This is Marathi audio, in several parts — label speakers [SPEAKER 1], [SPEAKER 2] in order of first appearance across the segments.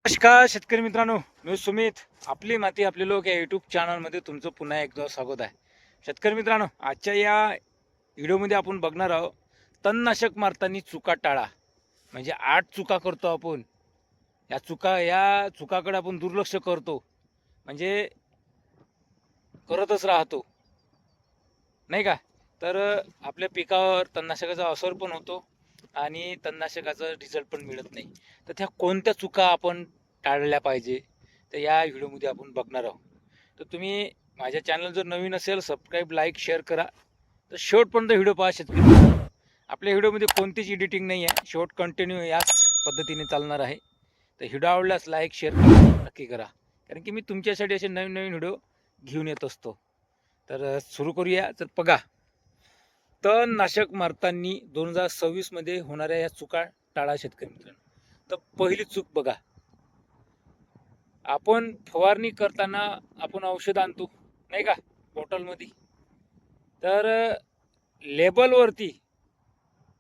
[SPEAKER 1] नमस्कार शेतकरी मित्रांनो, मी सुमित. आपली माती आपले लोक या यूट्यूब चॅनलमध्ये तुमचं पुन्हा एकदा स्वागत आहे. शेतकरी मित्रांनो, आजच्या या व्हिडिओमध्ये आपण बघणार आहोत तणनाशक मारताना चुका टाळा. म्हणजे 8 चुका करतो आपण. या चुकाकडे आपण दुर्लक्ष करतो, म्हणजे करतच राहतो, नाही का? तर आपल्या पिकावर तणनाशकाचा असर पण होतो आणि तणनाशकाचा रिझल्ट पण मिळत नाही. तर त्या कोणत्या चुका आपण टाळल्या पाहिजे, तर या व्हिडिओमध्ये आपण बघणार आहोत. तर तुम्ही माझ्या चॅनल जर नवीन असेल, सबस्क्राईब, लाईक, शेअर करा. तर शेवटपर्यंत व्हिडिओ पहा शेतकरी. आपल्या व्हिडिओमध्ये कोणतीच एडिटिंग नाही आहे, शेवट कंटिन्यू याच पद्धतीने चालणार आहे. तर व्हिडिओ आवडल्यास लाईक शेअर नक्की करा, कारण की मी तुमच्यासाठी असे नवीन नवीन व्हिडिओ घेऊन येत असतो. तर सुरू करूया. तर बघा, तणनाशक मारताना 2026 मध्ये होणाऱ्या या चुका टाळा शेतकरी मित्रांनो. तर पहिली चूक बघा, आपण फवारणी करताना आपण औषध आणतो, नाही का, बॉटलमध्ये. तर लेबलवरती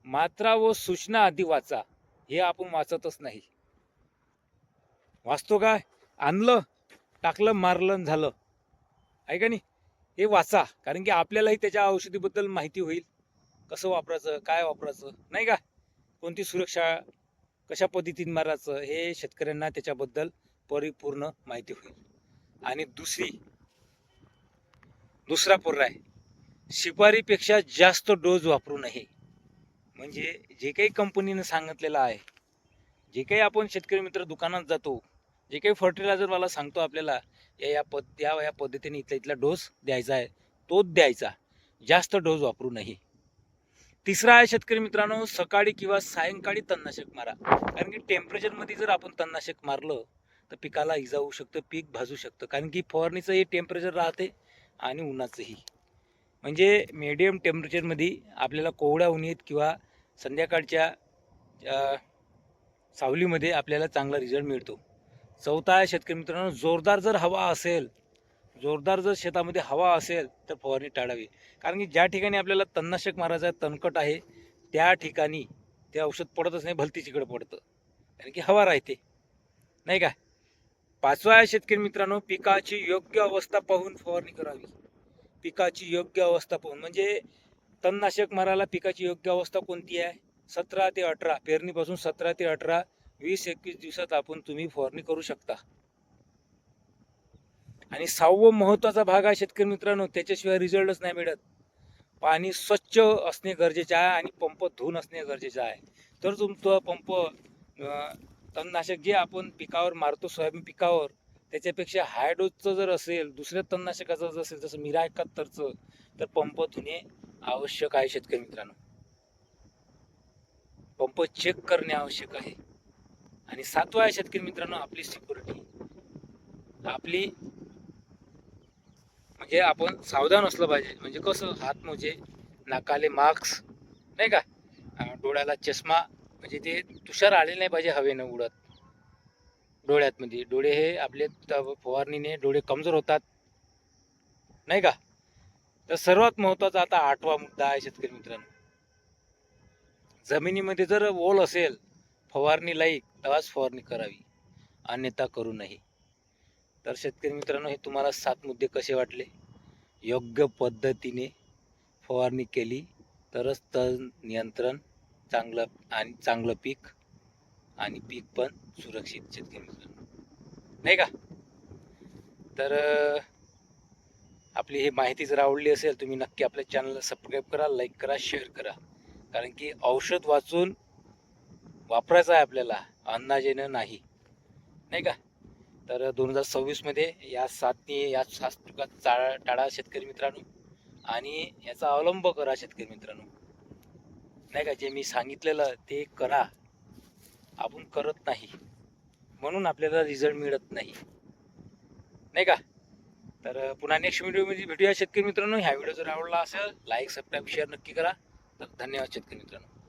[SPEAKER 1] मात्रा व सूचना आधी वाचा. हे आपण वाचतच नाही. वाचतो काय? आणलं, टाकलं, मारलं, झालं, आहे का नाही? हे वाचा, कारण की आपल्यालाही त्याच्या औषधीबद्दल माहिती होईल. कसं वापरायचं, काय वापरायचं, नाही का, कोणती सुरक्षा, कशा पद्धतीने मारायचं, हे शेतकऱ्यांना त्याच्याबद्दल परिपूर्ण माहिती होईल. आणि दुसरा पर्याय, शिफारीपेक्षा जास्त डोस वापरू नये. म्हणजे जे काही कंपनीने सांगितलेलं आहे, जे काही आपण शेतकरी मित्र दुकानात जातो, जे काही फर्टिलायझरवाला सांगतो आपल्याला या पद्धतीने इथला डोस द्यायचा आहे, तोच द्यायचा. जास्त डोस वापरू नये. तिसरा आहे शेतकरी मित्रांनो, सकाळी किंवा सायंकाळी तणनाशक मारा. कारण की टेम्परेचरमध्ये जर आपण तणनाशक मारलं तर पिकाला इजा होऊ शकतं, पीक भाजू शकतं. कारण की फवारणीचंही टेम्परेचर राहते आणि उन्हाचंही. म्हणजे मीडियम टेम्परेचरमध्ये आपल्याला कोवड्या उन्हीत किंवा संध्याकाळच्या सावलीमध्ये आपल्याला चांगला रिझल्ट मिळतो. चौथा आहे शेतकरी मित्रांनो, जोरदार जर शेतामध्ये हवा असेल तर फवारणी टाळावी. कारण की ज्या ठिकाणी आपल्याला तणनाशक मारायचं आहे, तणकट आहे, त्या ठिकाणी ते औषध पडतच नाही, भलतीच पडतं, कारण की हवा राहते, नाही का? पाचवा आहे शेतकरी मित्रांनो, पिकाची योग्य अवस्था पाहून फवारणी करावी. पिकाची योग्य अवस्था पाहून म्हणजे तणनाशक मारायला पिकाची योग्य अवस्था कोणती आहे? 17 ते 18, पेरणीपासून 17 ते 18, 20-21 दिवसात तुम्ही फवारणी करू शकता. आणि 6वं महत्वाचा भाग आहे शेतकरी मित्रांनो, त्याच्याशिवाय रिझल्टच नाही मिळत. पाणी स्वच्छ असणे गरजेचे आहे आणि पंप धुवून असणे गरजेचे आहे. तर तुमचं पंप तणनाशक जे आपण पिकावर मारतो, सोयाबीन पिकावर, त्याच्यापेक्षा हाय डोसचं जर असेल, दुसऱ्या तणनाशकाचं जर असेल, जसं मिरा 71चं, तर पंप धुणे आवश्यक आहे शेतकरी मित्रांनो. पंप चेक करणे आवश्यक आहे. आणि 7वं आहे शेतकरी मित्रांनो, आपली सिक्युरिटी. आपली म्हणजे आपण सावधान असलं पाहिजे. म्हणजे कसं, हात मोजे, नाकाले मास्क, नाही का, डोळ्याला चष्मा, म्हणजे ते तुषार आले नाही पाहिजे हवेनं उडत डोळ्यात. मध्ये डोळे हे आपले फवारणीने डोळे कमजोर होतात, नाही का? तर सर्वात महत्वाचा आता 8वा मुद्दा आहे शेतकरी मित्रांनो, जमिनीमध्ये जर ओल असेल, फवारणी लाईक, तेव्हाच फवारणी करावी, अन्यथा करू नये. तर शेतकरी मित्रांनो, हे तुम्हाला 7 मुद्दे कसे वाटले? योग्य पद्धतीने फवारणी केली तरच तण नियंत्रण चांगलं, आणि चांगलं पीक, आणि पीक पण सुरक्षित शेतकरी मित्रांनो, नाही का? तर आपली ही माहिती जर आवडली असेल, तुम्ही नक्की आपल्या चॅनलला सबस्क्राईब करा, लाईक करा, शेअर करा. कारण की औषध वाचून वापरायचं आहे आपल्याला, अंदाजेनं नाही, नाही का? तर 2026 मध्ये या 7 चुका टाळा शेतकरी मित्रांनो, आणि याचा अवलंब करा शेतकरी मित्रांनो, नाही का? जे मी सांगितलेलं ते करा. आपण करत नाही म्हणून आपल्याला रिझल्ट मिळत नाही, नाही का? तर पुन्हा नेक्स्ट व्हिडिओमध्ये भेटूया शेतकरी मित्रांनो. ह्या व्हिडिओ जर आवडला असेल, लाईक, सबस्क्राईब, शेअर नक्की करा. तर धन्यवाद शेतकरी मित्रांनो.